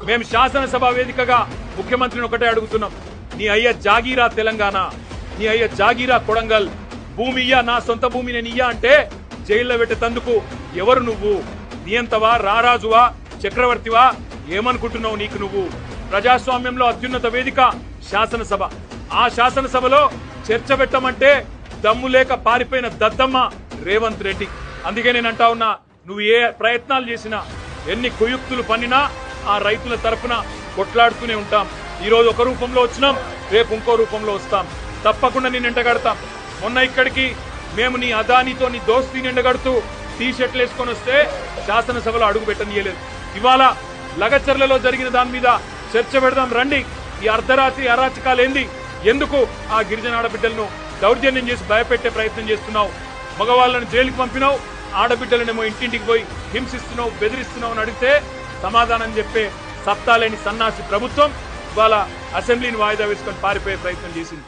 మేము శాసనసభ వేదికగా ముఖ్యమంత్రిని ఒకటే అడుగుతున్నాం, నీ అయ్య జాగీరా తెలంగాణ, నీ అయ్య జాగీరా కొడంగల్, భూమి ఇయ్యా, నా సొంత భూమి నేను ఇయ్యా అంటే జైల్లో పెట్టేందుకు ఎవరు నువ్వు? నియంతవా, రారాజువా, చక్రవర్తివా? ఏమనుకుంటున్నావు నీకు నువ్వు? ప్రజాస్వామ్యంలో అత్యున్నత వేదిక శాసనసభ. ఆ శాసనసభలో చర్చ పెట్టమంటే దమ్ము లేక పారిపోయిన దద్దమ్మ రేవంత్ రెడ్డి. అందుకే నేను అంటా ఉన్నా, నువ్వు ఏ ప్రయత్నాలు చేసినా, ఎన్ని కుయుక్తులు పన్నినా ఆ రైతుల తరఫున కొట్లాడుతూనే ఉంటాం. ఈ రోజు ఒక రూపంలో వచ్చినాం, రేపు ఇంకో రూపంలో వస్తాం. తప్పకుండా నేను ఎండగడతాం. మొన్న ఇక్కడికి మేము నీ అదానితో నీ దోస్తీని ఎండగడుతూ టీ షర్ట్లు వేసుకొని వస్తే శాసనసభలో అడుగు పెట్టనీయలేదు. ఇవాళ లగచర్లలో జరిగిన దాని మీద చర్చ పెడదాం రండి. ఈ అర్ధరాత్రి అరాచకాలేంది? ఎందుకు ఆ గిరిజన ఆడబిడ్డలను దౌర్జన్యం చేసి భయపెట్టే ప్రయత్నం చేస్తున్నావు? మగవాళ్ళని జైలుకి పంపినావు, ఆడబిడ్డలనేమో ఇంటింటికి పోయి హింసిస్తున్నావు, బెదిరిస్తున్నావు అని అడిగితే సమాధానం చెప్పే సత్తా లేని సన్నాసి ప్రభుత్వం ఇవాళ అసెంబ్లీని వాయిదా వేసుకొని పారిపోయే ప్రయత్నం చేసింది.